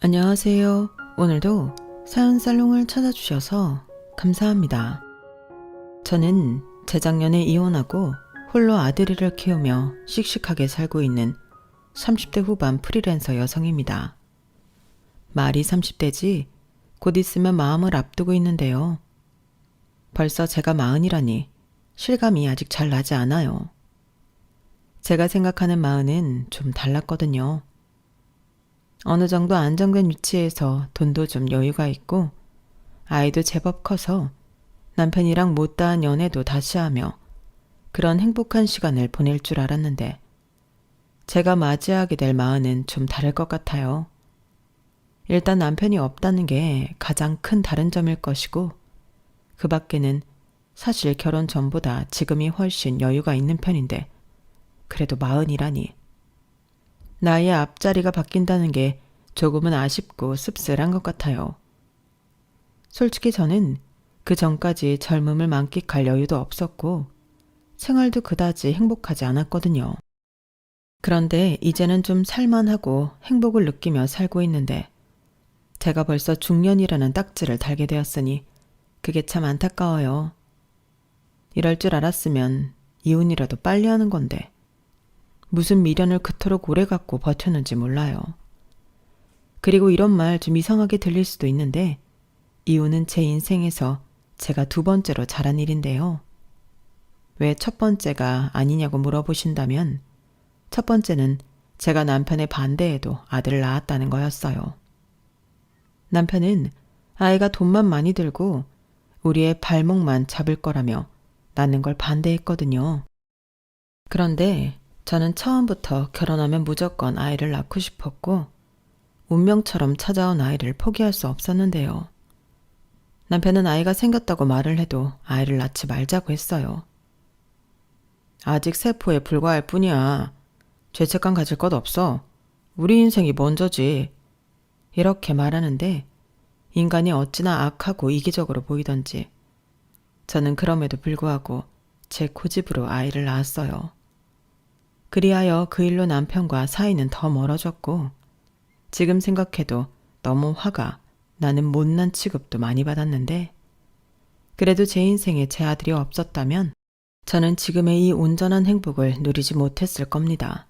안녕하세요. 오늘도 사연 살롱을 찾아주셔서 감사합니다. 저는 재작년에 이혼하고 홀로 아들이를 키우며 씩씩하게 살고 있는 30대 후반 프리랜서 여성입니다. 말이 30대지 곧 있으면 마음을 앞두고 있는데요. 벌써 제가 40이라니 실감이 아직 잘 나지 않아요. 제가 생각하는 마흔은 좀 달랐거든요. 어느 정도 안정된 위치에서 돈도 좀 여유가 있고 아이도 제법 커서 남편이랑 못다한 연애도 다시 하며 그런 행복한 시간을 보낼 줄 알았는데 제가 맞이하게 될 마흔은 좀 다를 것 같아요. 일단 남편이 없다는 게 가장 큰 다른 점일 것이고 그 밖에는 사실 결혼 전보다 지금이 훨씬 여유가 있는 편인데 그래도 마흔이라니. 나이의 앞자리가 바뀐다는 게 조금은 아쉽고 씁쓸한 것 같아요. 솔직히 저는 그 전까지 젊음을 만끽할 여유도 없었고 생활도 그다지 행복하지 않았거든요. 그런데 이제는 좀 살만하고 행복을 느끼며 살고 있는데 제가 벌써 중년이라는 딱지를 달게 되었으니 그게 참 안타까워요. 이럴 줄 알았으면 이혼이라도 빨리 하는 건데 무슨 미련을 그토록 오래 갖고 버텼는지 몰라요. 그리고 이런 말 좀 이상하게 들릴 수도 있는데 이혼은 제 인생에서 제가 두 번째로 잘한 일인데요. 왜 첫 번째가 아니냐고 물어보신다면 첫 번째는 제가 남편의 반대에도 아들을 낳았다는 거였어요. 남편은 아이가 돈만 많이 들고 우리의 발목만 잡을 거라며 낳는 걸 반대했거든요. 그런데 저는 처음부터 결혼하면 무조건 아이를 낳고 싶었고 운명처럼 찾아온 아이를 포기할 수 없었는데요. 남편은 아이가 생겼다고 말을 해도 아이를 낳지 말자고 했어요. 아직 세포에 불과할 뿐이야. 죄책감 가질 것 없어. 우리 인생이 먼저지. 이렇게 말하는데 인간이 어찌나 악하고 이기적으로 보이던지 저는 그럼에도 불구하고 제 고집으로 아이를 낳았어요. 그리하여 그 일로 남편과 사이는 더 멀어졌고 지금 생각해도 너무 화가 나는 못난 취급도 많이 받았는데 그래도 제 인생에 제 아들이 없었다면 저는 지금의 이 온전한 행복을 누리지 못했을 겁니다.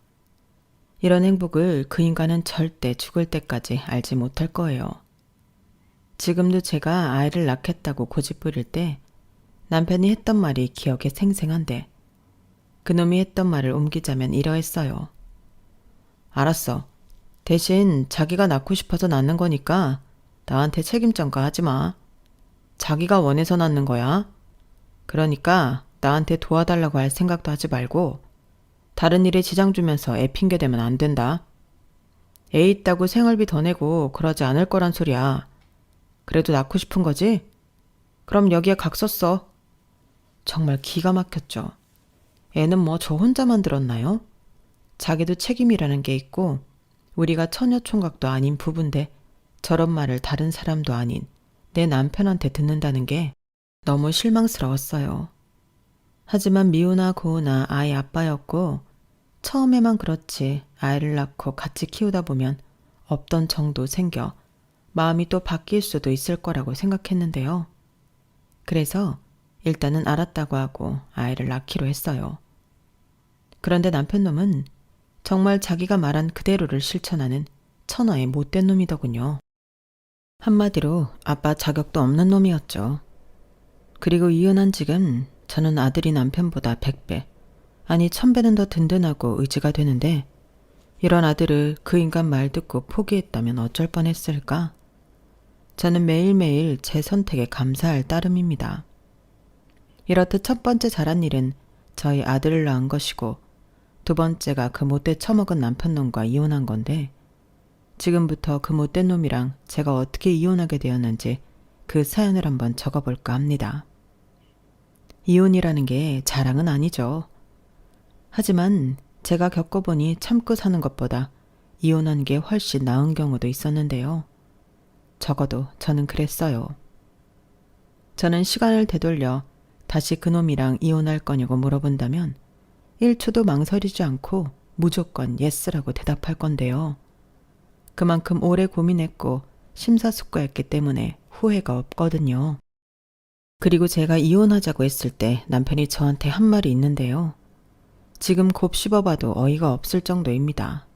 이런 행복을 그 인간은 절대 죽을 때까지 알지 못할 거예요. 지금도 제가 아이를 낳겠다고 고집 부릴 때 남편이 했던 말이 기억에 생생한데 그놈이 했던 말을 옮기자면 이러했어요. 알았어. 대신 자기가 낳고 싶어서 낳는 거니까 나한테 책임 전가하지 마. 자기가 원해서 낳는 거야. 그러니까 나한테 도와달라고 할 생각도 하지 말고 다른 일에 지장 주면서 애 핑계 대면 안 된다. 애 있다고 생활비 더 내고 그러지 않을 거란 소리야. 그래도 낳고 싶은 거지? 그럼 여기에 각 썼어. 정말 기가 막혔죠. 애는 뭐 저 혼자 만들었나요? 자기도 책임이라는 게 있고 우리가 처녀총각도 아닌 부부인데 저런 말을 다른 사람도 아닌 내 남편한테 듣는다는 게 너무 실망스러웠어요. 하지만 미우나 고우나 아이 아빠였고 처음에만 그렇지 아이를 낳고 같이 키우다 보면 없던 정도 생겨 마음이 또 바뀔 수도 있을 거라고 생각했는데요. 그래서 일단은 알았다고 하고 아이를 낳기로 했어요. 그런데 남편놈은 정말 자기가 말한 그대로를 실천하는 천하의 못된 놈이더군요. 한마디로 아빠 자격도 없는 놈이었죠. 그리고 이혼한 지금 저는 아들이 남편보다 100배, 아니 1000배는 더 든든하고 의지가 되는데 이런 아들을 그 인간 말 듣고 포기했다면 어쩔 뻔했을까? 저는 매일매일 제 선택에 감사할 따름입니다. 이렇듯 첫 번째 잘한 일은 저희 아들을 낳은 것이고 두 번째가 그 못돼 처먹은 남편놈과 이혼한 건데 지금부터 그 못된 놈이랑 제가 어떻게 이혼하게 되었는지 그 사연을 한번 적어볼까 합니다. 이혼이라는 게 자랑은 아니죠. 하지만 제가 겪어보니 참고 사는 것보다 이혼한 게 훨씬 나은 경우도 있었는데요. 적어도 저는 그랬어요. 저는 시간을 되돌려 다시 그놈이랑 이혼할 거냐고 물어본다면 1초도 망설이지 않고 무조건 예스라고 대답할 건데요. 그만큼 오래 고민했고 심사숙고했기 때문에 후회가 없거든요. 그리고 제가 이혼하자고 했을 때 남편이 저한테 한 말이 있는데요. 지금 곱씹어봐도 어이가 없을 정도입니다.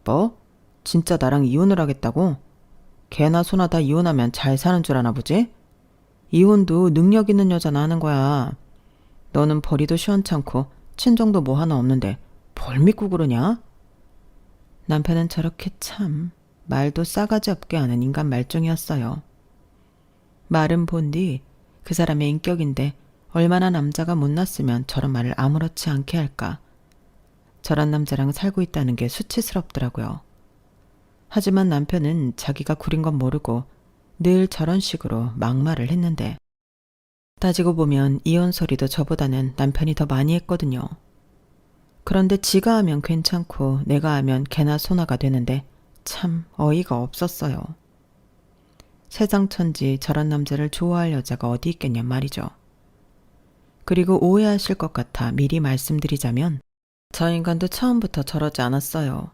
뭐? 진짜 나랑 이혼을 하겠다고? 개나 소나 다 이혼하면 잘 사는 줄 아나 보지? 이혼도 능력 있는 여자나 하는 거야. 너는 벌이도 시원찮고 친정도 뭐 하나 없는데 뭘 믿고 그러냐? 남편은 저렇게 참 말도 싸가지 없게 하는 인간 말종이었어요. 말은 본디 그 사람의 인격인데 얼마나 남자가 못났으면 저런 말을 아무렇지 않게 할까. 저런 남자랑 살고 있다는 게 수치스럽더라고요. 하지만 남편은 자기가 구린 건 모르고 늘 저런 식으로 막말을 했는데 따지고 보면 이혼 소리도 저보다는 남편이 더 많이 했거든요. 그런데 지가 하면 괜찮고 내가 하면 개나 소나가 되는데 참 어이가 없었어요. 세상 천지 저런 남자를 좋아할 여자가 어디 있겠냔 말이죠. 그리고 오해하실 것 같아 미리 말씀드리자면 저 인간도 처음부터 저러지 않았어요.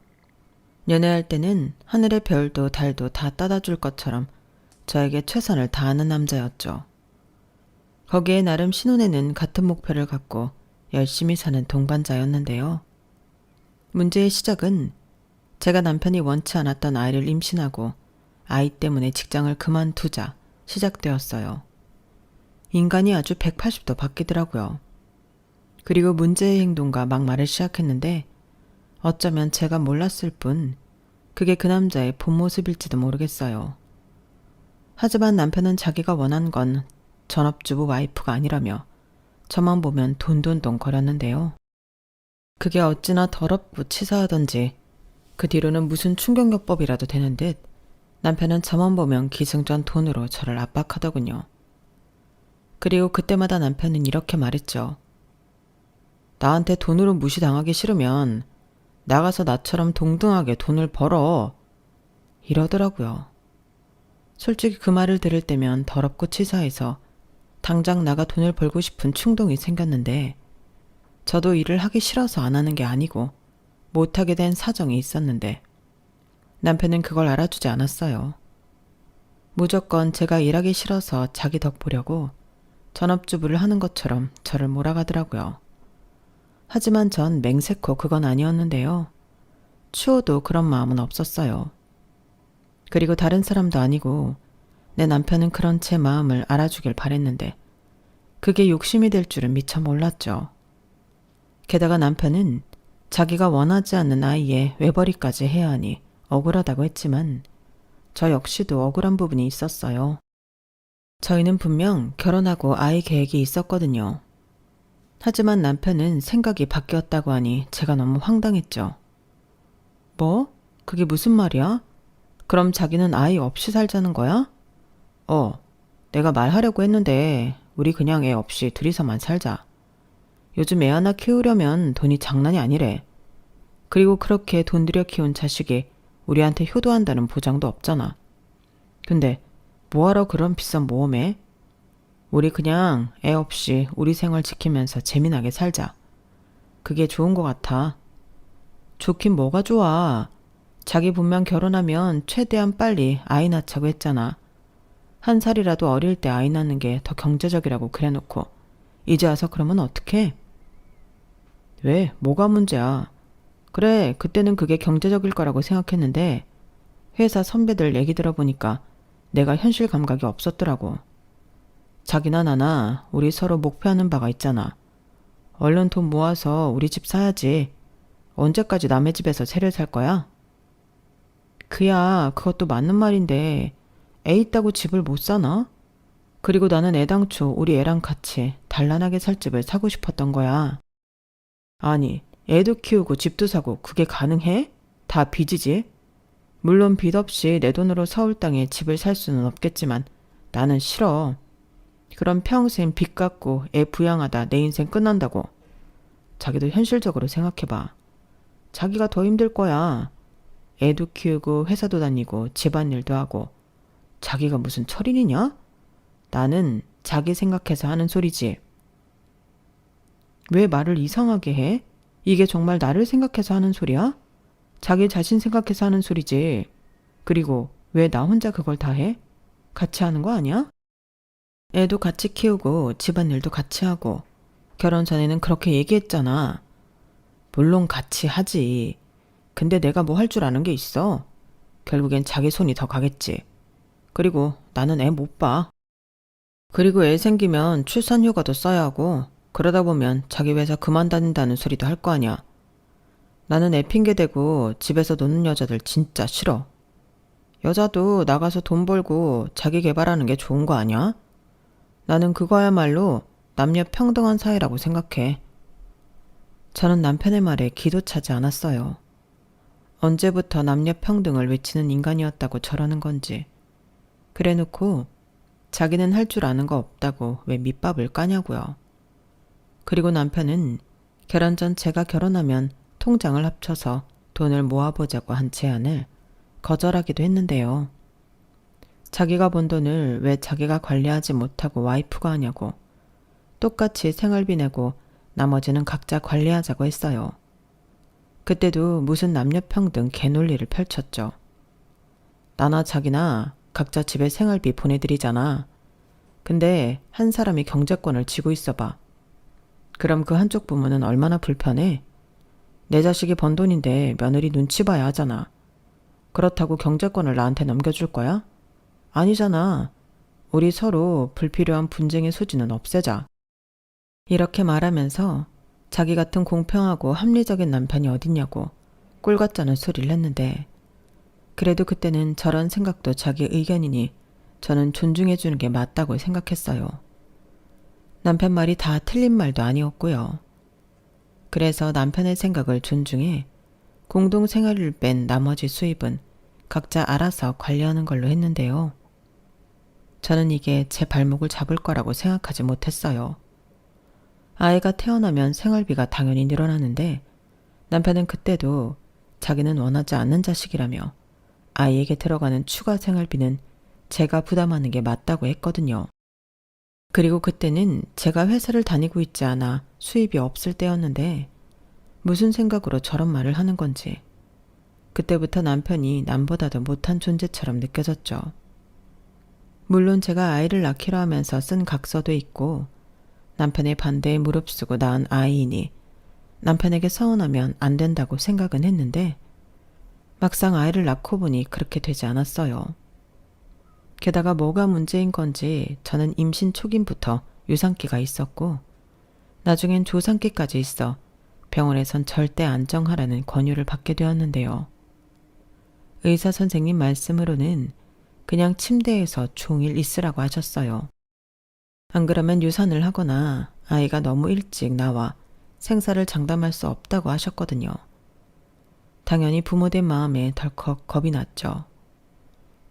연애할 때는 하늘의 별도 달도 다 따다 줄 것처럼 저에게 최선을 다하는 남자였죠. 거기에 나름 신혼에는 같은 목표를 갖고 열심히 사는 동반자였는데요. 문제의 시작은 제가 남편이 원치 않았던 아이를 임신하고 아이 때문에 직장을 그만두자 시작되었어요. 인간이 아주 180도 바뀌더라고요. 그리고 문제의 행동과 막말을 시작했는데 어쩌면 제가 몰랐을 뿐 그게 그 남자의 본 모습일지도 모르겠어요. 하지만 남편은 자기가 원한 건 전업주부 와이프가 아니라며 저만 보면 돈돈돈 거렸는데요. 그게 어찌나 더럽고 치사하던지 그 뒤로는 무슨 충격요법이라도 되는 듯 남편은 저만 보면 기승전 돈으로 저를 압박하더군요. 그리고 그때마다 남편은 이렇게 말했죠. 나한테 돈으로 무시당하기 싫으면 나가서 나처럼 동등하게 돈을 벌어. 이러더라고요. 솔직히 그 말을 들을 때면 더럽고 치사해서 당장 나가 돈을 벌고 싶은 충동이 생겼는데 저도 일을 하기 싫어서 안 하는 게 아니고 못하게 된 사정이 있었는데 남편은 그걸 알아주지 않았어요. 무조건 제가 일하기 싫어서 자기 덕 보려고 전업주부를 하는 것처럼 저를 몰아가더라고요. 하지만 전 맹세코 그건 아니었는데요. 추호도 그런 마음은 없었어요. 그리고 다른 사람도 아니고 내 남편은 그런 제 마음을 알아주길 바랬는데 그게 욕심이 될 줄은 미처 몰랐죠. 게다가 남편은 자기가 원하지 않는 아이의 외벌이까지 해야 하니 억울하다고 했지만 저 역시도 억울한 부분이 있었어요. 저희는 분명 결혼하고 아이 계획이 있었거든요. 하지만 남편은 생각이 바뀌었다고 하니 제가 너무 황당했죠. 뭐? 그게 무슨 말이야? 그럼 자기는 아이 없이 살자는 거야? 내가 말하려고 했는데 우리 그냥 애 없이 둘이서만 살자. 요즘 애 하나 키우려면 돈이 장난이 아니래. 그리고 그렇게 돈 들여 키운 자식이 우리한테 효도한다는 보장도 없잖아. 근데 뭐하러 그런 비싼 모험해? 우리 그냥 애 없이 우리 생활 지키면서 재미나게 살자. 그게 좋은 것 같아. 좋긴 뭐가 좋아. 자기 분명 결혼하면 최대한 빨리 아이 낳자고 했잖아. 1살이라도 어릴 때 아이 낳는 게 더 경제적이라고 그래놓고 이제 와서 그러면 어떡해? 왜? 뭐가 문제야? 그래, 그때는 그게 경제적일 거라고 생각했는데 회사 선배들 얘기 들어보니까 내가 현실 감각이 없었더라고. 자기나 나나 우리 서로 목표하는 바가 있잖아. 얼른 돈 모아서 우리 집 사야지. 언제까지 남의 집에서 새를 살 거야? 그야 그것도 맞는 말인데 애 있다고 집을 못 사나? 그리고 나는 애당초 우리 애랑 같이 단란하게 살 집을 사고 싶었던 거야. 아니, 애도 키우고 집도 사고 그게 가능해? 다 빚이지. 물론 빚 없이 내 돈으로 서울 땅에 집을 살 수는 없겠지만 나는 싫어. 그럼 평생 빚 갚고 애 부양하다 내 인생 끝난다고. 자기도 현실적으로 생각해봐. 자기가 더 힘들 거야. 애도 키우고 회사도 다니고 집안일도 하고. 자기가 무슨 철인이냐? 나는 자기 생각해서 하는 소리지. 왜 말을 이상하게 해? 이게 정말 나를 생각해서 하는 소리야? 자기 자신 생각해서 하는 소리지. 그리고 왜 나 혼자 그걸 다 해? 같이 하는 거 아니야? 애도 같이 키우고 집안일도 같이 하고 결혼 전에는 그렇게 얘기했잖아. 물론 같이 하지. 근데 내가 뭐 할 줄 아는 게 있어? 결국엔 자기 손이 더 가겠지. 그리고 나는 애 못 봐. 그리고 애 생기면 출산휴가도 써야 하고 그러다 보면 자기 회사 그만 다닌다는 소리도 할 거 아니야. 나는 애 핑계 대고 집에서 노는 여자들 진짜 싫어. 여자도 나가서 돈 벌고 자기 개발하는 게 좋은 거 아니야? 나는 그거야말로 남녀 평등한 사회라고 생각해. 저는 남편의 말에 기도 차지 않았어요. 언제부터 남녀 평등을 외치는 인간이었다고 저러는 건지. 그래놓고 자기는 할 줄 아는 거 없다고 왜 밑밥을 까냐고요. 그리고 남편은 결혼 전 제가 결혼하면 통장을 합쳐서 돈을 모아보자고 한 제안을 거절하기도 했는데요. 자기가 번 돈을 왜 자기가 관리하지 못하고 와이프가 하냐고, 똑같이 생활비 내고 나머지는 각자 관리하자고 했어요. 그때도 무슨 남녀평등 개논리를 펼쳤죠. 나나 자기나 각자 집에 생활비 보내드리잖아. 근데 한 사람이 경제권을 쥐고 있어봐. 그럼 그 한쪽 부모는 얼마나 불편해? 내 자식이 번 돈인데 며느리 눈치 봐야 하잖아. 그렇다고 경제권을 나한테 넘겨줄 거야? 아니잖아. 우리 서로 불필요한 분쟁의 소지는 없애자. 이렇게 말하면서 자기 같은 공평하고 합리적인 남편이 어딨냐고 꿀 같자는 소리를 했는데, 그래도 그때는 저런 생각도 자기 의견이니 저는 존중해주는 게 맞다고 생각했어요. 남편 말이 다 틀린 말도 아니었고요. 그래서 남편의 생각을 존중해 공동생활을 뺀 나머지 수입은 각자 알아서 관리하는 걸로 했는데요. 저는 이게 제 발목을 잡을 거라고 생각하지 못했어요. 아이가 태어나면 생활비가 당연히 늘어나는데 남편은 그때도 자기는 원하지 않는 자식이라며 아이에게 들어가는 추가 생활비는 제가 부담하는 게 맞다고 했거든요. 그리고 그때는 제가 회사를 다니고 있지 않아 수입이 없을 때였는데 무슨 생각으로 저런 말을 하는 건지 그때부터 남편이 남보다도 못한 존재처럼 느껴졌죠. 물론 제가 아이를 낳기로 하면서 쓴 각서도 있고 남편의 반대에 무릅쓰고 낳은 아이이니 남편에게 서운하면 안 된다고 생각은 했는데 막상 아이를 낳고 보니 그렇게 되지 않았어요. 게다가 뭐가 문제인 건지 저는 임신 초기부터 유산기가 있었고 나중엔 조산기까지 있어 병원에선 절대 안정하라는 권유를 받게 되었는데요. 의사 선생님 말씀으로는 그냥 침대에서 종일 있으라고 하셨어요. 안 그러면 유산을 하거나 아이가 너무 일찍 나와 생사를 장담할 수 없다고 하셨거든요. 당연히 부모된 마음에 덜컥 겁이 났죠.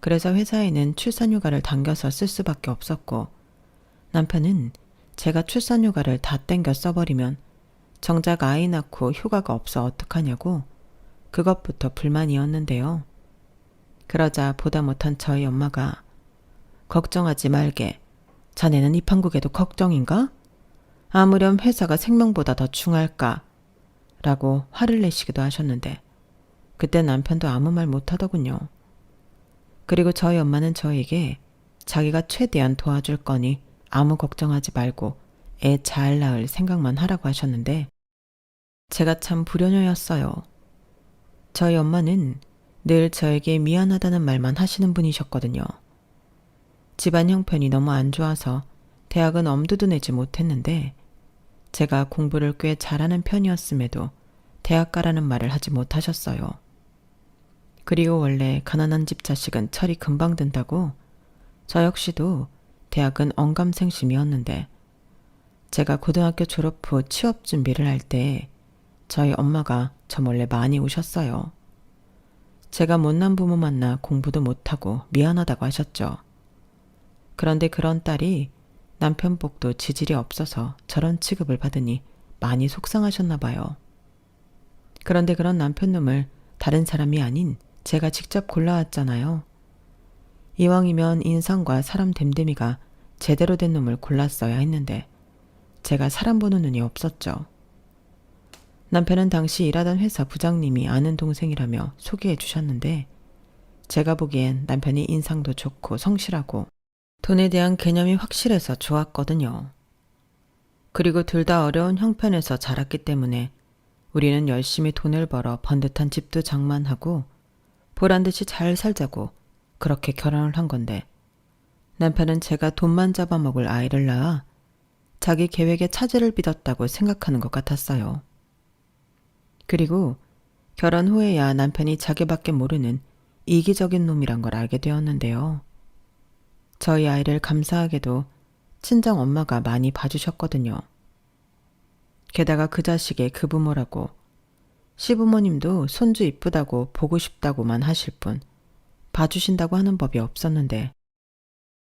그래서 회사에는 출산휴가를 당겨서 쓸 수밖에 없었고 남편은 제가 출산휴가를 다 땡겨 써버리면 정작 아이 낳고 휴가가 없어 어떡하냐고 그것부터 불만이었는데요. 그러자 보다 못한 저희 엄마가 걱정하지 말게. 자네는 입한국에도 걱정인가? 아무렴 회사가 생명보다 더 중할까? 라고 화를 내시기도 하셨는데 그때 남편도 아무 말 못하더군요. 그리고 저희 엄마는 저에게 자기가 최대한 도와줄 거니 아무 걱정하지 말고 애 잘 낳을 생각만 하라고 하셨는데 제가 참 불효녀였어요. 저희 엄마는 늘 저에게 미안하다는 말만 하시는 분이셨거든요. 집안 형편이 너무 안 좋아서 대학은 엄두도 내지 못했는데 제가 공부를 꽤 잘하는 편이었음에도 대학 가라는 말을 하지 못하셨어요. 그리고 원래 가난한 집 자식은 철이 금방 든다고 저 역시도 대학은 언감생심이었는데 제가 고등학교 졸업 후 취업 준비를 할 때 저희 엄마가 저 몰래 많이 우셨어요. 제가 못난 부모 만나 공부도 못하고 미안하다고 하셨죠. 그런데 그런 딸이 남편 복도 지질이 없어서 저런 취급을 받으니 많이 속상하셨나 봐요. 그런데 그런 남편놈을 다른 사람이 아닌 제가 직접 골라왔잖아요. 이왕이면 인성과 사람 됨됨이가 제대로 된 놈을 골랐어야 했는데 제가 사람 보는 눈이 없었죠. 남편은 당시 일하던 회사 부장님이 아는 동생이라며 소개해 주셨는데 제가 보기엔 남편이 인상도 좋고 성실하고 돈에 대한 개념이 확실해서 좋았거든요. 그리고 둘 다 어려운 형편에서 자랐기 때문에 우리는 열심히 돈을 벌어 번듯한 집도 장만하고 보란듯이 잘 살자고 그렇게 결혼을 한 건데 남편은 제가 돈만 잡아먹을 아이를 낳아 자기 계획에 차질을 빚었다고 생각하는 것 같았어요. 그리고 결혼 후에야 남편이 자기밖에 모르는 이기적인 놈이란 걸 알게 되었는데요. 저희 아이를 감사하게도 친정 엄마가 많이 봐주셨거든요. 게다가 그 자식의 그 부모라고 시부모님도 손주 이쁘다고 보고 싶다고만 하실 뿐 봐주신다고 하는 법이 없었는데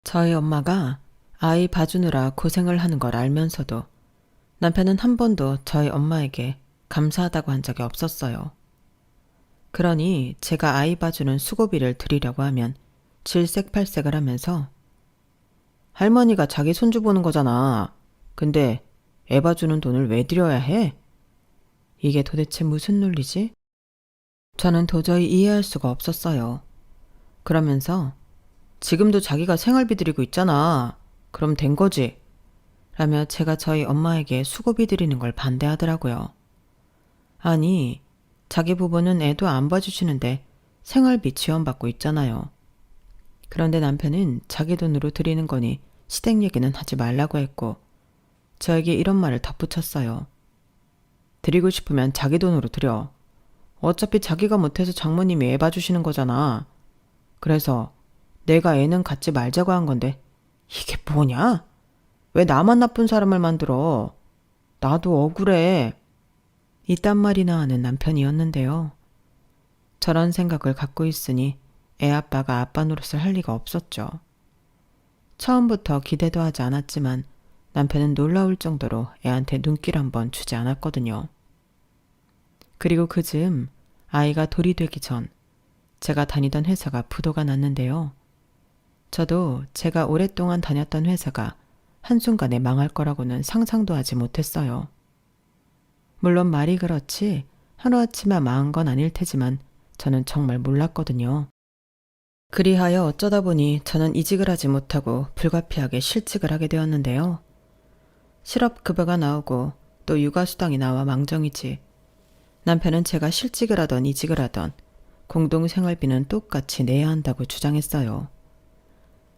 저희 엄마가 아이 봐주느라 고생을 하는 걸 알면서도 남편은 한 번도 저희 엄마에게 감사하다고 한 적이 없었어요. 그러니 제가 아이 봐주는 수고비를 드리려고 하면 질색팔색을 하면서 할머니가 자기 손주 보는 거잖아. 근데 애 봐주는 돈을 왜 드려야 해? 이게 도대체 무슨 논리지? 저는 도저히 이해할 수가 없었어요. 그러면서 지금도 자기가 생활비 드리고 있잖아. 그럼 된 거지. 라며 제가 저희 엄마에게 수고비 드리는 걸 반대하더라고요. 아니, 자기 부부는 애도 안 봐주시는데 생활비 지원받고 있잖아요. 그런데 남편은 자기 돈으로 드리는 거니 시댁 얘기는 하지 말라고 했고 저에게 이런 말을 덧붙였어요. 드리고 싶으면 자기 돈으로 드려. 어차피 자기가 못해서 장모님이 애 봐주시는 거잖아. 그래서 내가 애는 갖지 말자고 한 건데 이게 뭐냐? 왜 나만 나쁜 사람을 만들어? 나도 억울해. 이딴 말이나 하는 남편이었는데요. 저런 생각을 갖고 있으니 애 아빠가 아빠 노릇을 할 리가 없었죠. 처음부터 기대도 하지 않았지만 남편은 놀라울 정도로 애한테 눈길 한번 주지 않았거든요. 그리고 그즈음 아이가 돌이 되기 전 제가 다니던 회사가 부도가 났는데요. 저도 제가 오랫동안 다녔던 회사가 한순간에 망할 거라고는 상상도 하지 못했어요. 물론 말이 그렇지 하루아침에 망한 건 아닐 테지만 저는 정말 몰랐거든요. 그리하여 어쩌다 보니 저는 이직을 하지 못하고 불가피하게 실직을 하게 되었는데요. 실업급여가 나오고 또 육아수당이 나와 망정이지. 남편은 제가 실직을 하던 이직을 하던 공동생활비는 똑같이 내야 한다고 주장했어요.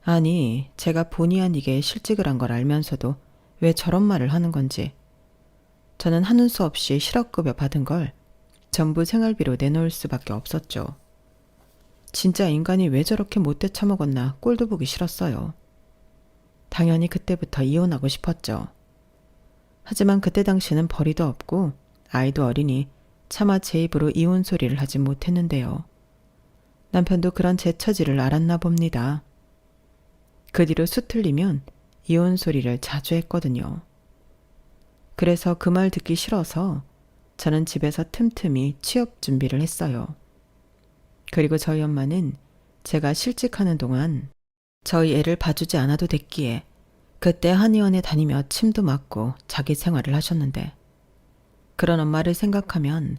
아니, 제가 본의 아니게 실직을 한 걸 알면서도 왜 저런 말을 하는 건지. 저는 하는 수 없이 실업급여 받은 걸 전부 생활비로 내놓을 수밖에 없었죠. 진짜 인간이 왜 저렇게 못돼 처먹었나 꼴도 보기 싫었어요. 당연히 그때부터 이혼하고 싶었죠. 하지만 그때 당시는 벌이도 없고 아이도 어리니 차마 제 입으로 이혼 소리를 하지 못했는데요. 남편도 그런 제 처지를 알았나 봅니다. 그 뒤로 수틀리면 이혼 소리를 자주 했거든요. 그래서 그 말 듣기 싫어서 저는 집에서 틈틈이 취업 준비를 했어요. 그리고 저희 엄마는 제가 실직하는 동안 저희 애를 봐주지 않아도 됐기에 그때 한의원에 다니며 침도 맞고 자기 생활을 하셨는데 그런 엄마를 생각하면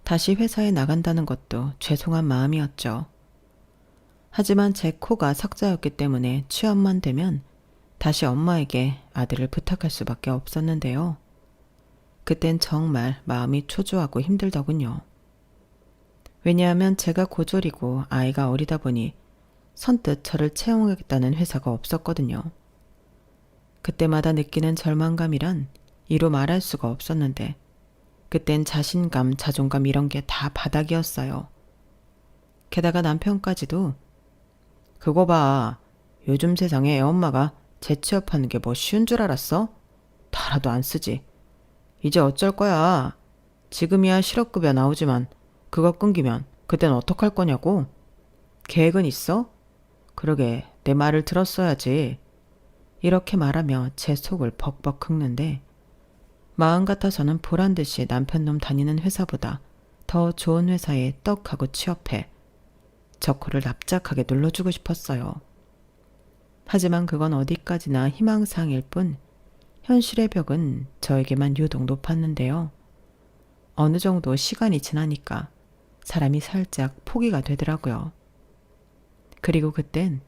다시 회사에 나간다는 것도 죄송한 마음이었죠. 하지만 제 코가 석자였기 때문에 취업만 되면 다시 엄마에게 아들을 부탁할 수밖에 없었는데요. 그땐 정말 마음이 초조하고 힘들더군요. 왜냐하면 제가 고졸이고 아이가 어리다 보니 선뜻 저를 채용하겠다는 회사가 없었거든요. 그때마다 느끼는 절망감이란 이루 말할 수가 없었는데 그땐 자신감, 자존감 이런 게 다 바닥이었어요. 게다가 남편까지도 그거 봐. 요즘 세상에 애 엄마가 재취업하는 게 뭐 쉬운 줄 알았어? 달아도 안 쓰지. 이제 어쩔 거야. 지금이야 실업급여 나오지만 그거 끊기면 그땐 어떡할 거냐고? 계획은 있어? 그러게 내 말을 들었어야지. 이렇게 말하며 제 속을 벅벅 긁는데 마음 같아서는 보란듯이 남편 놈 다니는 회사보다 더 좋은 회사에 떡하고 취업해 저 코를 납작하게 눌러주고 싶었어요. 하지만 그건 어디까지나 희망사항일 뿐 현실의 벽은 저에게만 유독 높았는데요. 어느 정도 시간이 지나니까 사람이 살짝 포기가 되더라고요. 그리고 그땐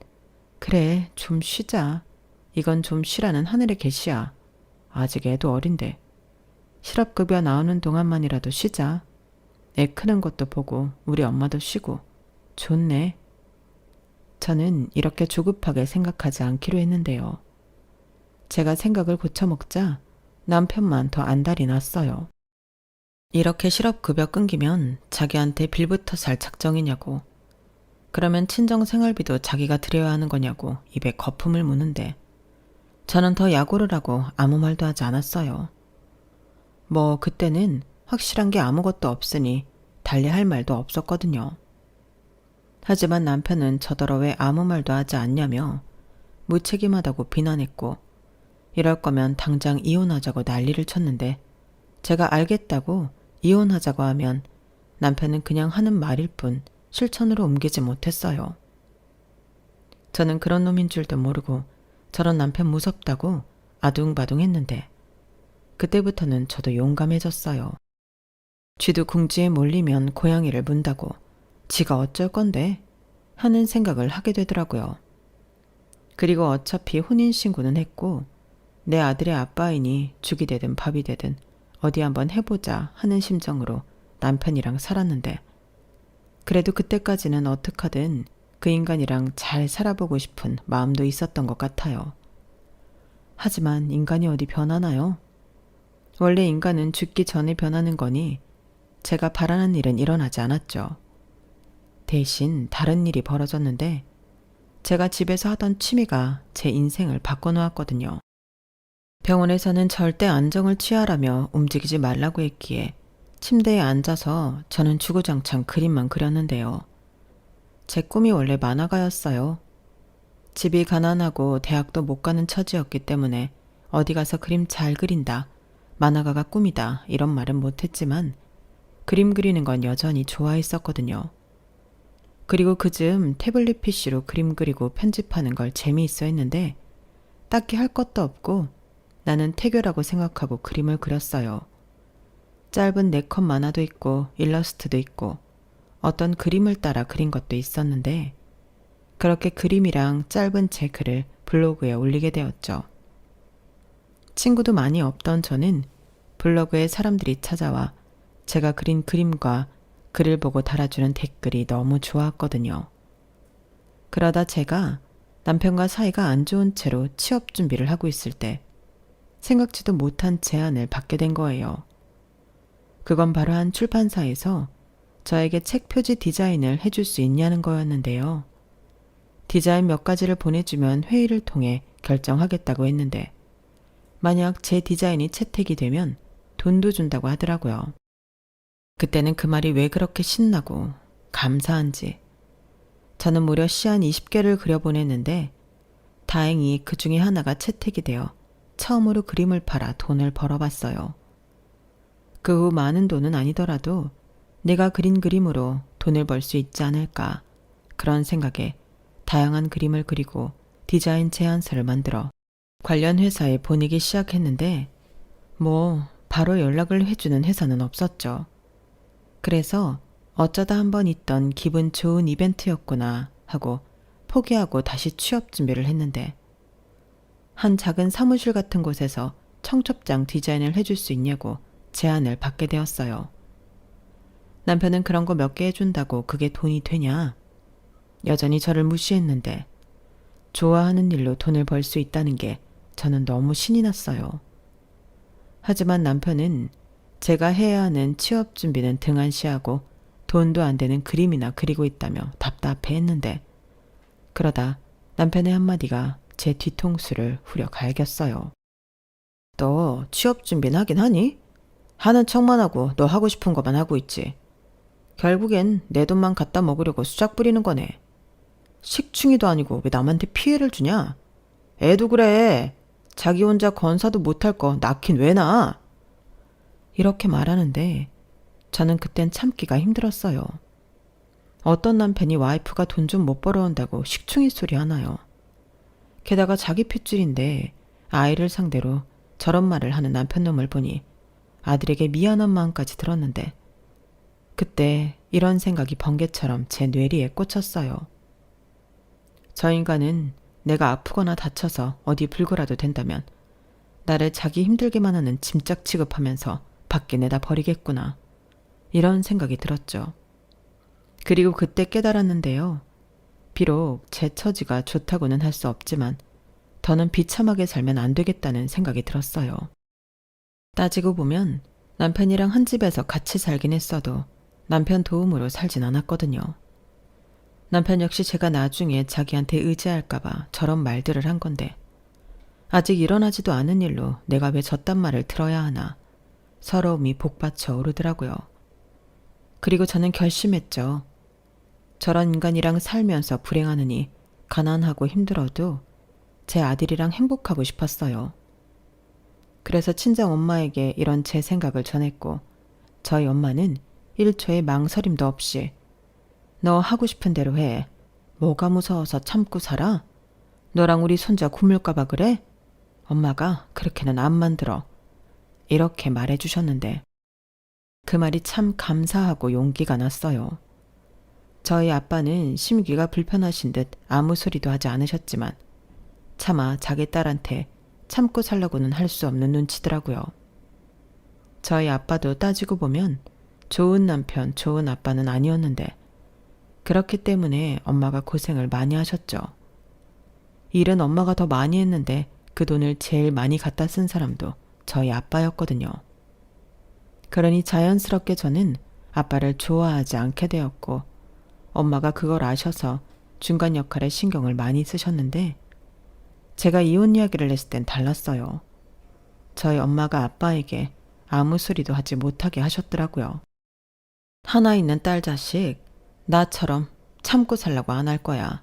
그래, 좀 쉬자. 이건 좀 쉬라는 하늘의 계시야. 아직 애도 어린데. 실업급여 나오는 동안만이라도 쉬자. 애 크는 것도 보고 우리 엄마도 쉬고. 좋네. 저는 이렇게 조급하게 생각하지 않기로 했는데요. 제가 생각을 고쳐먹자 남편만 더 안달이 났어요. 이렇게 실업급여 끊기면 자기한테 빌부터 살 작정이냐고. 그러면 친정 생활비도 자기가 드려야 하는 거냐고 입에 거품을 무는데 저는 더 약오를 하고 아무 말도 하지 않았어요. 뭐 그때는 확실한 게 아무것도 없으니 달리 할 말도 없었거든요. 하지만 남편은 저더러 왜 아무 말도 하지 않냐며 무책임하다고 비난했고 이럴 거면 당장 이혼하자고 난리를 쳤는데 제가 알겠다고 이혼하자고 하면 남편은 그냥 하는 말일 뿐 실천으로 옮기지 못했어요. 저는 그런 놈인 줄도 모르고 저런 남편 무섭다고 아둥바둥 했는데 그때부터는 저도 용감해졌어요. 쥐도 궁지에 몰리면 고양이를 문다고 지가 어쩔 건데 하는 생각을 하게 되더라고요. 그리고 어차피 혼인신고는 했고 내 아들의 아빠이니 죽이 되든 밥이 되든 어디 한번 해보자 하는 심정으로 남편이랑 살았는데 그래도 그때까지는 어떡하든 그 인간이랑 잘 살아보고 싶은 마음도 있었던 것 같아요. 하지만 인간이 어디 변하나요? 원래 인간은 죽기 전에 변하는 거니 제가 바라는 일은 일어나지 않았죠. 대신 다른 일이 벌어졌는데 제가 집에서 하던 취미가 제 인생을 바꿔놓았거든요. 병원에서는 절대 안정을 취하라며 움직이지 말라고 했기에 침대에 앉아서 저는 주구장창 그림만 그렸는데요. 제 꿈이 원래 만화가였어요. 집이 가난하고 대학도 못 가는 처지였기 때문에 어디 가서 그림 잘 그린다, 만화가가 꿈이다 이런 말은 못했지만 그림 그리는 건 여전히 좋아했었거든요. 그리고 그즘 태블릿 PC로 그림 그리고 편집하는 걸 재미있어 했는데 딱히 할 것도 없고 나는 태교라고 생각하고 그림을 그렸어요. 짧은 네컷 만화도 있고 일러스트도 있고 어떤 그림을 따라 그린 것도 있었는데 그렇게 그림이랑 짧은 제 글을 블로그에 올리게 되었죠. 친구도 많이 없던 저는 블로그에 사람들이 찾아와 제가 그린 그림과 글을 보고 달아주는 댓글이 너무 좋았거든요. 그러다 제가 남편과 사이가 안 좋은 채로 취업 준비를 하고 있을 때 생각지도 못한 제안을 받게 된 거예요. 그건 바로 한 출판사에서 저에게 책 표지 디자인을 해줄 수 있냐는 거였는데요. 디자인 몇 가지를 보내주면 회의를 통해 결정하겠다고 했는데 만약 제 디자인이 채택이 되면 돈도 준다고 하더라고요. 그때는 그 말이 왜 그렇게 신나고 감사한지 저는 무려 시 한 20개를 그려보냈는데 다행히 그 중에 하나가 채택이 되어 처음으로 그림을 팔아 돈을 벌어봤어요. 그 후 많은 돈은 아니더라도 내가 그린 그림으로 돈을 벌 수 있지 않을까 그런 생각에 다양한 그림을 그리고 디자인 제안서를 만들어 관련 회사에 보내기 시작했는데 뭐 바로 연락을 해주는 회사는 없었죠. 그래서 어쩌다 한번 있던 기분 좋은 이벤트였구나 하고 포기하고 다시 취업 준비를 했는데 한 작은 사무실 같은 곳에서 청첩장 디자인을 해줄 수 있냐고 제안을 받게 되었어요. 남편은 그런 거 몇 개 해준다고 그게 돈이 되냐? 여전히 저를 무시했는데 좋아하는 일로 돈을 벌 수 있다는 게 저는 너무 신이 났어요. 하지만 남편은 제가 해야 하는 취업 준비는 등한시하고 돈도 안 되는 그림이나 그리고 있다며 답답해했는데 그러다 남편의 한마디가 제 뒤통수를 후려 갈겼어요. 너 취업 준비는 하긴 하니? 하는 척만 하고 너 하고 싶은 것만 하고 있지. 결국엔 내 돈만 갖다 먹으려고 수작 부리는 거네. 식충이도 아니고 왜 남한테 피해를 주냐? 애도 그래. 자기 혼자 건사도 못할 거 낳긴 왜 낳아? 이렇게 말하는데 저는 그땐 참기가 힘들었어요. 어떤 남편이 와이프가 돈 좀 못 벌어온다고 식충이 소리 하나요? 게다가 자기 핏줄인데 아이를 상대로 저런 말을 하는 남편 놈을 보니 아들에게 미안한 마음까지 들었는데 그때 이런 생각이 번개처럼 제 뇌리에 꽂혔어요. 저 인간은 내가 아프거나 다쳐서 어디 불구라도 된다면 나를 자기 힘들게만 하는 짐짝 취급하면서 밖에 내다 버리겠구나. 이런 생각이 들었죠. 그리고 그때 깨달았는데요. 비록 제 처지가 좋다고는 할 수 없지만 더는 비참하게 살면 안 되겠다는 생각이 들었어요. 따지고 보면 남편이랑 한 집에서 같이 살긴 했어도 남편 도움으로 살진 않았거든요. 남편 역시 제가 나중에 자기한테 의지할까봐 저런 말들을 한 건데 아직 일어나지도 않은 일로 내가 왜 저딴 말을 들어야 하나 서러움이 복받쳐 오르더라고요. 그리고 저는 결심했죠. 저런 인간이랑 살면서 불행하느니 가난하고 힘들어도 제 아들이랑 행복하고 싶었어요. 그래서 친정 엄마에게 이런 제 생각을 전했고 저희 엄마는 1초의 망설임도 없이 너 하고 싶은 대로 해. 뭐가 무서워서 참고 살아? 너랑 우리 손자 굶을까봐 그래? 엄마가 그렇게는 안 만들어. 이렇게 말해주셨는데 그 말이 참 감사하고 용기가 났어요. 저희 아빠는 심기가 불편하신 듯 아무 소리도 하지 않으셨지만 차마 자기 딸한테 참고 살라고는 할 수 없는 눈치더라고요. 저희 아빠도 따지고 보면 좋은 남편, 좋은 아빠는 아니었는데 그렇기 때문에 엄마가 고생을 많이 하셨죠. 일은 엄마가 더 많이 했는데 그 돈을 제일 많이 갖다 쓴 사람도 저희 아빠였거든요. 그러니 자연스럽게 저는 아빠를 좋아하지 않게 되었고 엄마가 그걸 아셔서 중간 역할에 신경을 많이 쓰셨는데 제가 이혼 이야기를 했을 땐 달랐어요. 저희 엄마가 아빠에게 아무 소리도 하지 못하게 하셨더라고요. 하나 있는 딸 자식, 나처럼 참고 살라고 안 할 거야.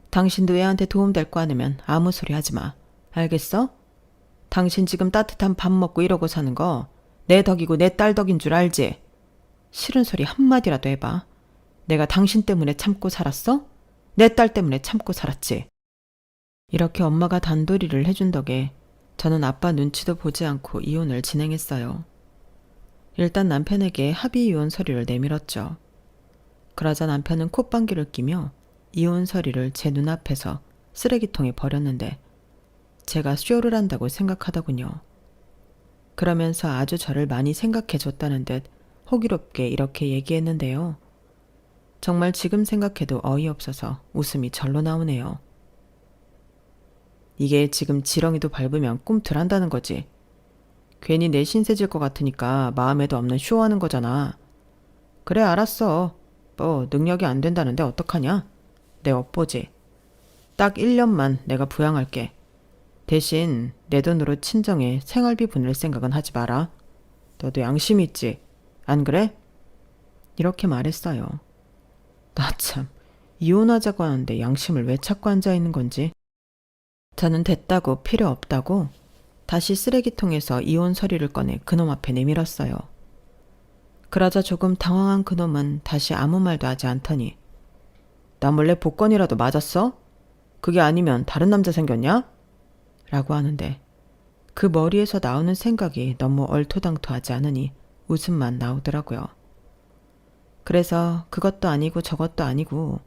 당신도 애한테 도움될 거 아니면 아무 소리 하지 마. 알겠어? 당신 지금 따뜻한 밥 먹고 이러고 사는 거 내 덕이고 내 딸 덕인 줄 알지? 싫은 소리 한마디라도 해봐. 내가 당신 때문에 참고 살았어? 내 딸 때문에 참고 살았지? 이렇게 엄마가 단도리를 해준 덕에 저는 아빠 눈치도 보지 않고 이혼을 진행했어요. 일단 남편에게 합의 이혼 서류를 내밀었죠. 그러자 남편은 콧방귀를 끼며 이혼 서류를 제 눈앞에서 쓰레기통에 버렸는데 제가 쇼를 한다고 생각하더군요. 그러면서 아주 저를 많이 생각해 줬다는 듯 호기롭게 이렇게 얘기했는데요. 정말 지금 생각해도 어이없어서 웃음이 절로 나오네요. 이게 지금 지렁이도 밟으면 꿈틀한다는 거지. 괜히 내 신세 질 것 같으니까 마음에도 없는 쇼하는 거잖아. 그래 알았어. 뭐 능력이 안 된다는데 어떡하냐? 내 업보지. 딱 1년만 내가 부양할게. 대신 내 돈으로 친정에 생활비 보낼 생각은 하지 마라. 너도 양심 있지? 안 그래? 이렇게 말했어요. 나 참 이혼하자고 하는데 양심을 왜 찾고 앉아있는 건지. 저는 됐다고 필요 없다고 다시 쓰레기통에서 이혼 서류를 꺼내 그놈 앞에 내밀었어요. 그러자 조금 당황한 그놈은 다시 아무 말도 하지 않더니 나 몰래 복권이라도 맞았어? 그게 아니면 다른 남자 생겼냐? 라고 하는데 그 머리에서 나오는 생각이 너무 얼토당토하지 않으니 웃음만 나오더라고요. 그래서 그것도 아니고 저것도 아니고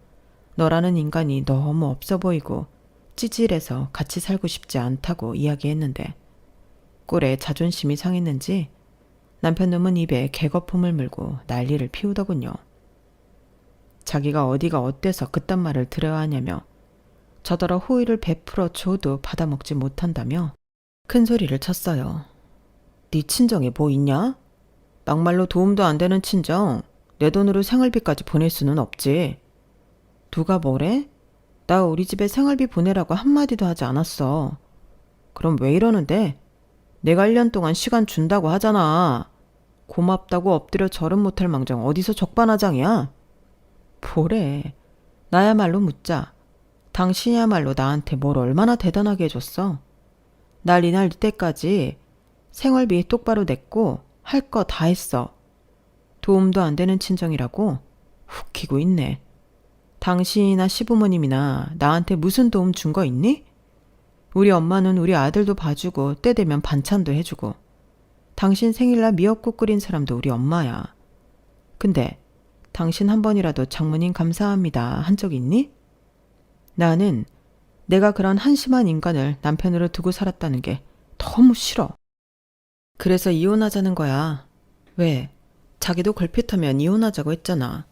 너라는 인간이 너무 없어 보이고 찌질해서 같이 살고 싶지 않다고 이야기했는데 꼴에 자존심이 상했는지 남편놈은 입에 개거품을 물고 난리를 피우더군요. 자기가 어디가 어때서 그딴 말을 들어야 하냐며 저더러 호의를 베풀어 줘도 받아먹지 못한다며 큰 소리를 쳤어요. 네 친정에 뭐 있냐? 막말로 도움도 안 되는 친정 내 돈으로 생활비까지 보낼 수는 없지. 누가 뭐래? 나 우리 집에 생활비 보내라고 한마디도 하지 않았어. 그럼 왜 이러는데? 내가 1년 동안 시간 준다고 하잖아. 고맙다고 엎드려 절은 못할 망정 어디서 적반하장이야? 뭐래. 나야말로 묻자. 당신이야말로 나한테 뭘 얼마나 대단하게 해줬어. 난리 날 때까지 생활비 똑바로 냈고 할 거 다 했어. 도움도 안 되는 친정이라고? 웃기고 있네. 당신이나 시부모님이나 나한테 무슨 도움 준 거 있니? 우리 엄마는 우리 아들도 봐주고 때 되면 반찬도 해주고 당신 생일날 미역국 끓인 사람도 우리 엄마야. 근데 당신 한 번이라도 장모님 감사합니다 한 적 있니? 나는 내가 그런 한심한 인간을 남편으로 두고 살았다는 게 너무 싫어. 그래서 이혼하자는 거야. 왜? 자기도 걸핏하면 이혼하자고 했잖아.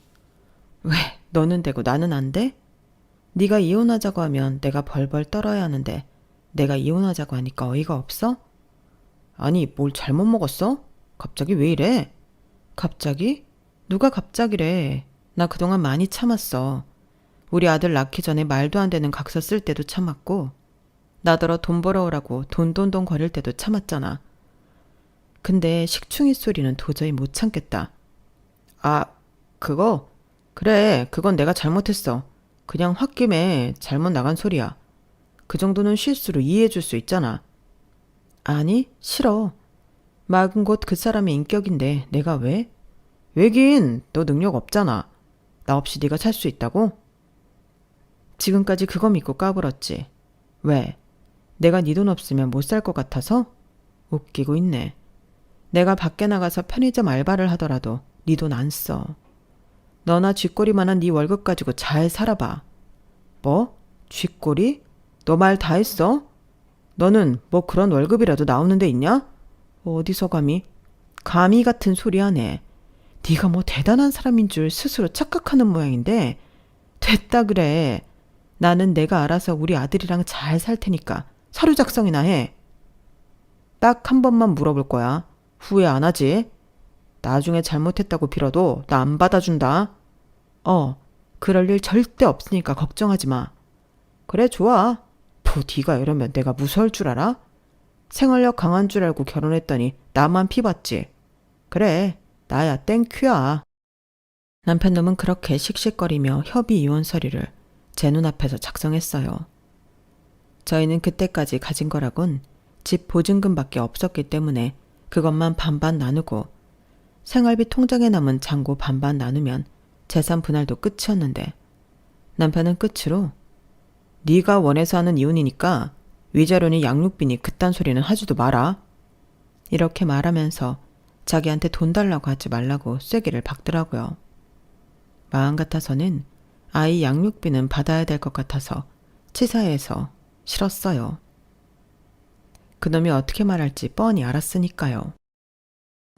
왜? 너는 되고 나는 안 돼? 네가 이혼하자고 하면 내가 벌벌 떨어야 하는데 내가 이혼하자고 하니까 어이가 없어? 아니, 뭘 잘못 먹었어? 갑자기 왜 이래? 갑자기? 누가 갑자기래. 나 그동안 많이 참았어. 우리 아들 낳기 전에 말도 안 되는 각서 쓸 때도 참았고 나더러 돈 벌어오라고 돈돈돈 거릴 때도 참았잖아. 근데 식충이 소리는 도저히 못 참겠다. 아, 그거? 그래, 그건 내가 잘못했어. 그냥 홧김에 잘못 나간 소리야. 그 정도는 실수로 이해해 줄 수 있잖아. 아니, 싫어. 막은 곧 그 사람의 인격인데 내가 왜? 왜긴 너 능력 없잖아. 나 없이 네가 살 수 있다고? 지금까지 그거 믿고 까불었지. 왜? 내가 네 돈 없으면 못 살 것 같아서? 웃기고 있네. 내가 밖에 나가서 편의점 알바를 하더라도 네 돈 안 써. 너나 쥐꼬리만한 네 월급 가지고 잘 살아봐. 뭐? 쥐꼬리? 너 말 다 했어? 너는 뭐 그런 월급이라도 나오는 데 있냐? 어디서 감히? 감히 같은 소리 하네. 네가 뭐 대단한 사람인 줄 스스로 착각하는 모양인데 됐다 그래. 나는 내가 알아서 우리 아들이랑 잘 살 테니까 서류 작성이나 해. 딱 한 번만 물어볼 거야. 후회 안 하지? 나중에 잘못했다고 빌어도 나 안 받아준다. 그럴 일 절대 없으니까 걱정하지 마. 그래, 좋아. 뭐 네가 이러면 내가 무서울 줄 알아? 생활력 강한 줄 알고 결혼했더니 나만 피봤지. 그래, 나야 땡큐야. 남편 놈은 그렇게 씩씩거리며 협의 이혼 서류를 제 눈앞에서 작성했어요. 저희는 그때까지 가진 거라곤 집 보증금밖에 없었기 때문에 그것만 반반 나누고 생활비 통장에 남은 잔고 반반 나누면 재산 분할도 끝이었는데 남편은 끝으로 네가 원해서 하는 이혼이니까 위자료니 양육비니 그딴 소리는 하지도 마라. 이렇게 말하면서 자기한테 돈 달라고 하지 말라고 쐐기를 박더라고요. 마음 같아서는 아이 양육비는 받아야 될 것 같아서 치사해서 싫었어요. 그놈이 어떻게 말할지 뻔히 알았으니까요.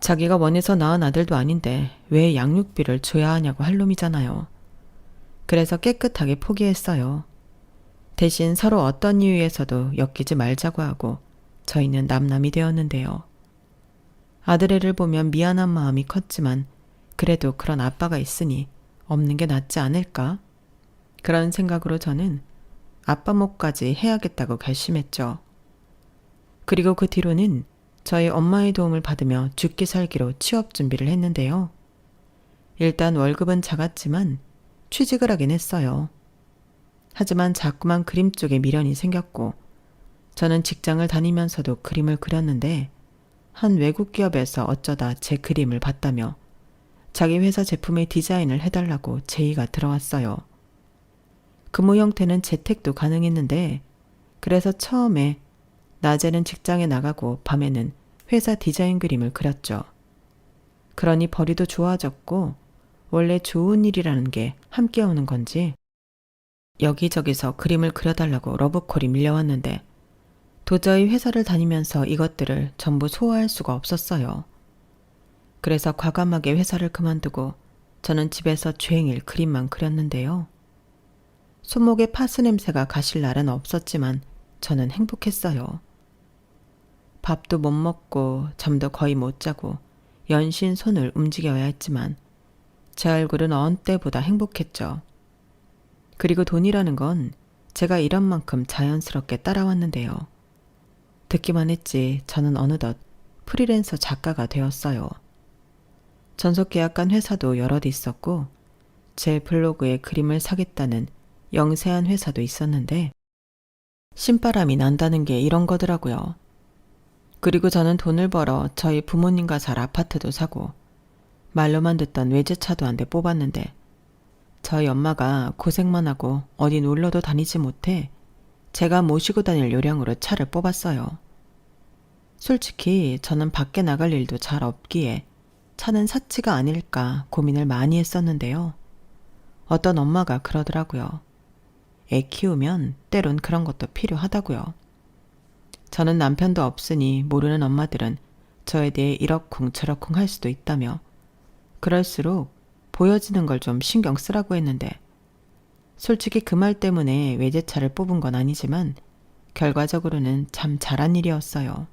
자기가 원해서 낳은 아들도 아닌데 왜 양육비를 줘야 하냐고 할 놈이잖아요. 그래서 깨끗하게 포기했어요. 대신 서로 어떤 이유에서도 엮이지 말자고 하고 저희는 남남이 되었는데요. 아들애를 보면 미안한 마음이 컸지만 그래도 그런 아빠가 있으니 없는 게 낫지 않을까? 그런 생각으로 저는 아빠 몫까지 해야겠다고 결심했죠. 그리고 그 뒤로는 저희 엄마의 도움을 받으며 죽기 살기로 취업 준비를 했는데요. 일단 월급은 작았지만 취직을 하긴 했어요. 하지만 자꾸만 그림 쪽에 미련이 생겼고 저는 직장을 다니면서도 그림을 그렸는데 한 외국 기업에서 어쩌다 제 그림을 봤다며 자기 회사 제품의 디자인을 해달라고 제의가 들어왔어요. 근무 형태는 재택도 가능했는데 그래서 처음에 낮에는 직장에 나가고 밤에는 회사 디자인 그림을 그렸죠. 그러니 벌이도 좋아졌고 원래 좋은 일이라는 게 함께 오는 건지 여기저기서 그림을 그려달라고 러브콜이 밀려왔는데 도저히 회사를 다니면서 이것들을 전부 소화할 수가 없었어요. 그래서 과감하게 회사를 그만두고 저는 집에서 종일 그림만 그렸는데요. 손목에 파스 냄새가 가실 날은 없었지만 저는 행복했어요. 밥도 못 먹고 잠도 거의 못 자고 연신 손을 움직여야 했지만 제 얼굴은 어느 때보다 행복했죠. 그리고 돈이라는 건 제가 이런 만큼 자연스럽게 따라왔는데요. 듣기만 했지 저는 어느덧 프리랜서 작가가 되었어요. 전속 계약한 회사도 여럿 있었고 제 블로그에 그림을 사겠다는 영세한 회사도 있었는데 신바람이 난다는 게 이런 거더라고요. 그리고 저는 돈을 벌어 저희 부모님과 살 아파트도 사고 말로만 듣던 외제차도 한 대 뽑았는데 저희 엄마가 고생만 하고 어디 놀러도 다니지 못해 제가 모시고 다닐 요량으로 차를 뽑았어요. 솔직히 저는 밖에 나갈 일도 잘 없기에 차는 사치가 아닐까 고민을 많이 했었는데요. 어떤 엄마가 그러더라고요. 애 키우면 때론 그런 것도 필요하다고요. 저는 남편도 없으니 모르는 엄마들은 저에 대해 이러쿵 저러쿵 할 수도 있다며 그럴수록 보여지는 걸 좀 신경 쓰라고 했는데 솔직히 그 말 때문에 외제차를 뽑은 건 아니지만 결과적으로는 참 잘한 일이었어요.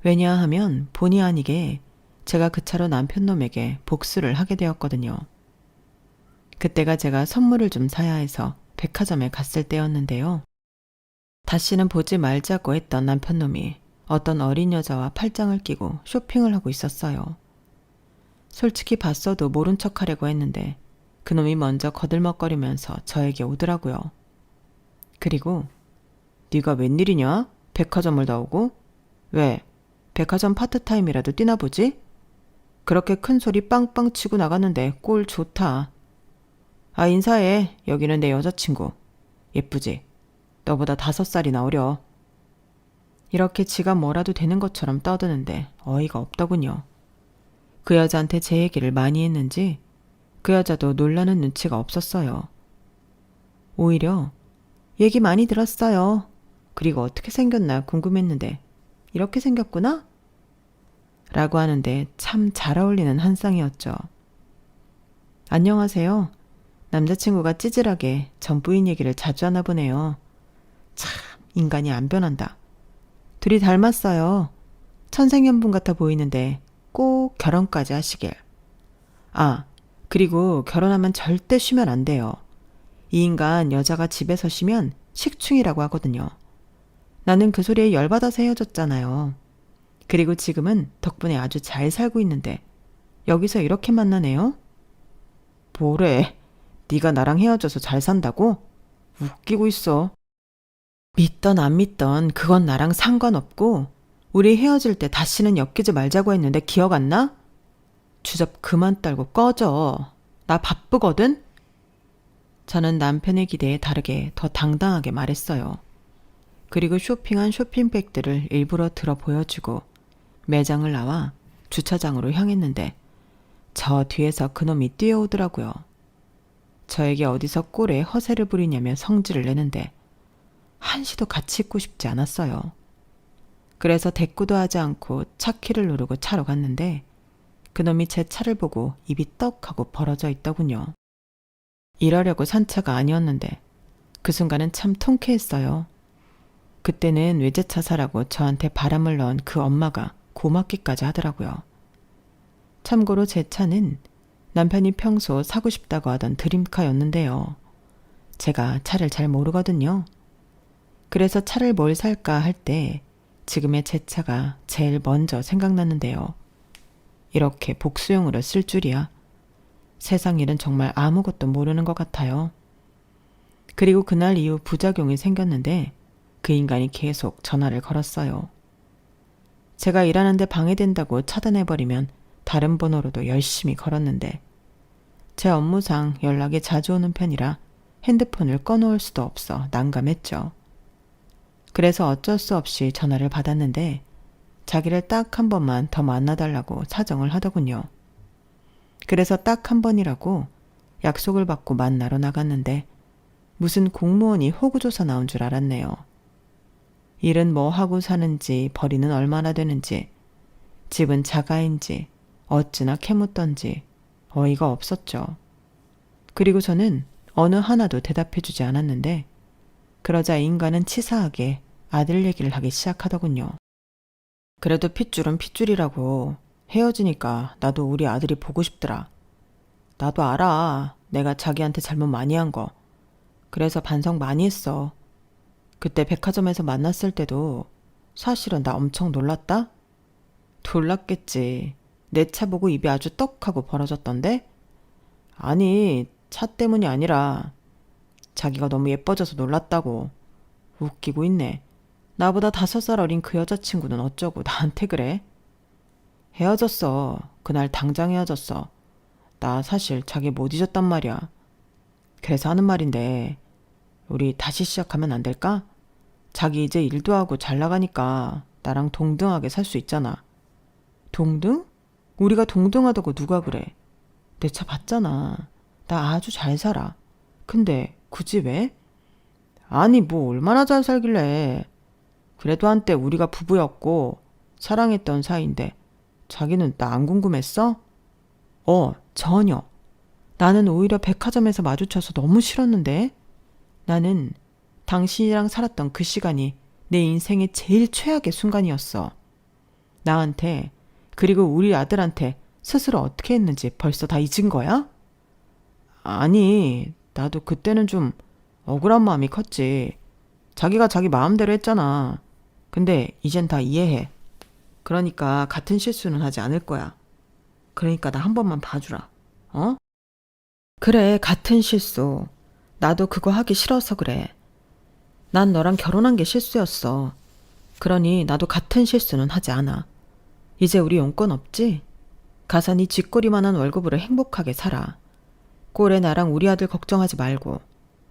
왜냐하면 본의 아니게 제가 그 차로 남편놈에게 복수를 하게 되었거든요. 그때가 제가 선물을 좀 사야 해서 백화점에 갔을 때였는데요. 다시는 보지 말자고 했던 남편놈이 어떤 어린 여자와 팔짱을 끼고 쇼핑을 하고 있었어요. 솔직히 봤어도 모른 척 하려고 했는데 그놈이 먼저 거들먹거리면서 저에게 오더라고요. 그리고 네가 웬일이냐? 백화점을 다 오고? 왜? 백화점 파트타임이라도 뛰나 보지? 그렇게 큰 소리 빵빵 치고 나갔는데 꼴 좋다. 아, 인사해. 여기는 내 여자친구. 예쁘지? 너보다 5살이나 어려. 이렇게 지가 뭐라도 되는 것처럼 떠드는데 어이가 없더군요. 그 여자한테 제 얘기를 많이 했는지 그 여자도 놀라는 눈치가 없었어요. 오히려 얘기 많이 들었어요. 그리고 어떻게 생겼나 궁금했는데 이렇게 생겼구나? 라고 하는데 참 잘 어울리는 한 쌍이었죠. 안녕하세요. 남자친구가 찌질하게 전 부인 얘기를 자주 하나 보네요. 참 인간이 안 변한다. 둘이 닮았어요. 천생연분 같아 보이는데 꼭 결혼까지 하시길. 아, 그리고 결혼하면 절대 쉬면 안 돼요. 이 인간 여자가 집에서 쉬면 식충이라고 하거든요. 나는 그 소리에 열받아서 헤어졌잖아요. 그리고 지금은 덕분에 아주 잘 살고 있는데 여기서 이렇게 만나네요? 뭐래? 네가 나랑 헤어져서 잘 산다고? 웃기고 있어. 믿던 안 믿던 그건 나랑 상관없고 우리 헤어질 때 다시는 엮이지 말자고 했는데 기억 안 나? 주접 그만 떨고 꺼져. 나 바쁘거든? 저는 남편의 기대에 다르게 더 당당하게 말했어요. 그리고 쇼핑한 쇼핑백들을 일부러 들어 보여주고 매장을 나와 주차장으로 향했는데 저 뒤에서 그놈이 뛰어오더라고요. 저에게 어디서 꼴에 허세를 부리냐며 성질을 내는데 한시도 같이 있고 싶지 않았어요. 그래서 대꾸도 하지 않고 차 키를 누르고 차로 갔는데 그놈이 제 차를 보고 입이 떡 하고 벌어져 있더군요. 이러려고 산 차가 아니었는데 그 순간은 참 통쾌했어요. 그때는 외제차 사라고 저한테 바람을 넣은 그 엄마가 고맙기까지 하더라고요. 참고로 제 차는 남편이 평소 사고 싶다고 하던 드림카였는데요. 제가 차를 잘 모르거든요. 그래서 차를 뭘 살까 할 때 지금의 제 차가 제일 먼저 생각났는데요. 이렇게 복수용으로 쓸 줄이야. 세상 일은 정말 아무것도 모르는 것 같아요. 그리고 그날 이후 부작용이 생겼는데 그 인간이 계속 전화를 걸었어요. 제가 일하는데 방해된다고 차단해버리면 다른 번호로도 열심히 걸었는데 제 업무상 연락이 자주 오는 편이라 핸드폰을 꺼놓을 수도 없어 난감했죠. 그래서 어쩔 수 없이 전화를 받았는데 자기를 딱 한 번만 더 만나달라고 사정을 하더군요. 그래서 딱 한 번이라고 약속을 받고 만나러 나갔는데 무슨 공무원이 호구조사 나온 줄 알았네요. 일은 뭐 하고 사는지 벌이는 얼마나 되는지 집은 자가인지 어찌나 캐묻던지 어이가 없었죠. 그리고 저는 어느 하나도 대답해주지 않았는데 그러자 인간은 치사하게 아들 얘기를 하기 시작하더군요. 그래도 핏줄은 핏줄이라고. 헤어지니까 나도 우리 아들이 보고 싶더라. 나도 알아. 내가 자기한테 잘못 많이 한 거. 그래서 반성 많이 했어. 그때 백화점에서 만났을 때도 사실은 나 엄청 놀랐다? 놀랐겠지. 내 차 보고 입이 아주 떡하고 벌어졌던데? 아니, 차 때문이 아니라 자기가 너무 예뻐져서 놀랐다고. 웃기고 있네. 나보다 5살 어린 그 여자친구는 어쩌고 나한테 그래? 헤어졌어. 그날 당장 헤어졌어. 나 사실 자기 못 잊었단 말이야. 그래서 하는 말인데 우리 다시 시작하면 안 될까? 자기 이제 일도 하고 잘 나가니까 나랑 동등하게 살 수 있잖아. 동등? 우리가 동등하다고 누가 그래? 내 차 봤잖아. 나 아주 잘 살아. 근데 굳이 왜? 아니 뭐 얼마나 잘 살길래. 그래도 한때 우리가 부부였고 사랑했던 사이인데 자기는 나 안 궁금했어? 전혀. 나는 오히려 백화점에서 마주쳐서 너무 싫었는데. 나는 당신이랑 살았던 그 시간이 내 인생의 제일 최악의 순간이었어. 나한테, 그리고 우리 아들한테 스스로 어떻게 했는지 벌써 다 잊은 거야? 아니, 나도 그때는 좀 억울한 마음이 컸지. 자기가 자기 마음대로 했잖아. 근데 이젠 다 이해해. 그러니까 같은 실수는 하지 않을 거야. 그러니까 나 한 번만 봐주라. 어? 그래, 같은 실수. 나도 그거 하기 싫어서 그래. 난 너랑 결혼한 게 실수였어. 그러니 나도 같은 실수는 하지 않아. 이제 우리 용건 없지? 가서 네 쥐꼬리만한 월급으로 행복하게 살아. 꼴에 나랑 우리 아들 걱정하지 말고.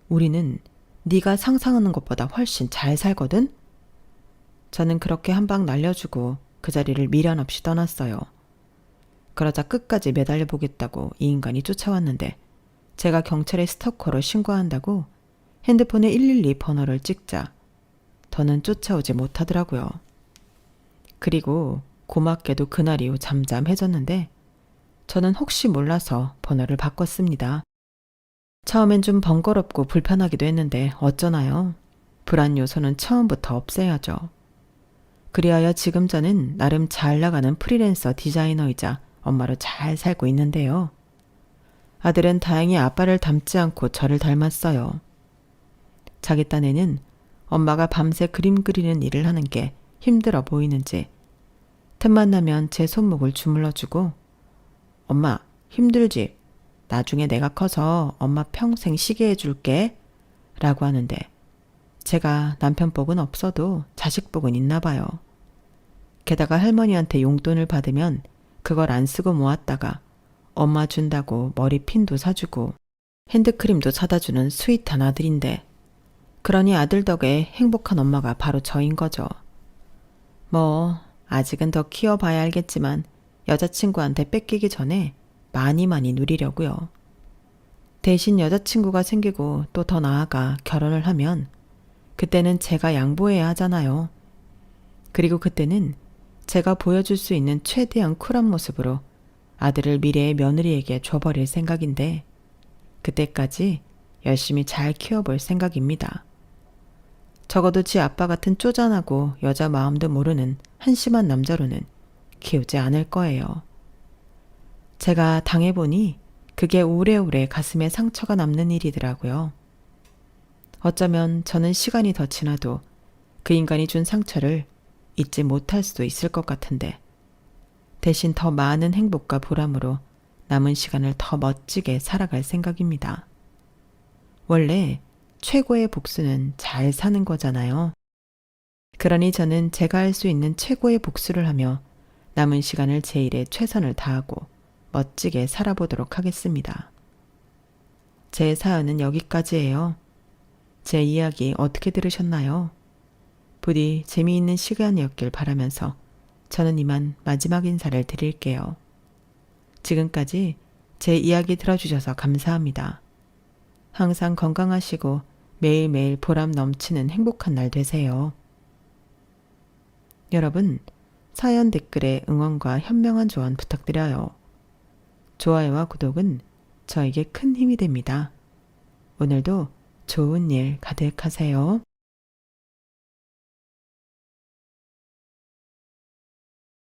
우리는 네가 상상하는 것보다 훨씬 잘 살거든? 저는 그렇게 한 방 날려주고 그 자리를 미련 없이 떠났어요. 그러자 끝까지 매달려 보겠다고 이 인간이 쫓아왔는데 제가 경찰에 스토커로 신고한다고 핸드폰에 112 번호를 찍자 더는 쫓아오지 못하더라고요. 그리고 고맙게도 그날 이후 잠잠해졌는데 저는 혹시 몰라서 번호를 바꿨습니다. 처음엔 좀 번거롭고 불편하기도 했는데 어쩌나요? 불안 요소는 처음부터 없애야죠. 그리하여 지금 저는 나름 잘 나가는 프리랜서 디자이너이자 엄마로 잘 살고 있는데요. 아들은 다행히 아빠를 닮지 않고 저를 닮았어요. 자기 딴에는 엄마가 밤새 그림 그리는 일을 하는 게 힘들어 보이는지 틈만 나면 제 손목을 주물러주고 엄마 힘들지? 나중에 내가 커서 엄마 평생 쉬게 해줄게 라고 하는데 제가 남편복은 없어도 자식복은 있나 봐요. 게다가 할머니한테 용돈을 받으면 그걸 안 쓰고 모았다가 엄마 준다고 머리핀도 사주고 핸드크림도 사다 주는 스윗한 아들인데 그러니 아들 덕에 행복한 엄마가 바로 저인 거죠. 뭐 아직은 더 키워봐야 알겠지만 여자친구한테 뺏기기 전에 많이 누리려고요. 대신 여자친구가 생기고 또 더 나아가 결혼을 하면 그때는 제가 양보해야 하잖아요. 그리고 그때는 제가 보여줄 수 있는 최대한 쿨한 모습으로 아들을 미래의 며느리에게 줘버릴 생각인데 그때까지 열심히 잘 키워볼 생각입니다. 적어도 지 아빠 같은 쪼잔하고 여자 마음도 모르는 한심한 남자로는 키우지 않을 거예요. 제가 당해보니 그게 오래오래 가슴에 상처가 남는 일이더라고요. 어쩌면 저는 시간이 더 지나도 그 인간이 준 상처를 잊지 못할 수도 있을 것 같은데 대신 더 많은 행복과 보람으로 남은 시간을 더 멋지게 살아갈 생각입니다. 원래 최고의 복수는 잘 사는 거잖아요. 그러니 저는 제가 할 수 있는 최고의 복수를 하며 남은 시간을 제 일에 최선을 다하고 멋지게 살아보도록 하겠습니다. 제 사연은 여기까지예요. 제 이야기 어떻게 들으셨나요? 부디 재미있는 시간이었길 바라면서 저는 이만 마지막 인사를 드릴게요. 지금까지 제 이야기 들어주셔서 감사합니다. 항상 건강하시고 매일매일 보람 넘치는 행복한 날 되세요. 여러분, 사연 댓글에 응원과 현명한 조언 부탁드려요. 좋아요와 구독은 저에게 큰 힘이 됩니다. 오늘도 좋은 일 가득하세요.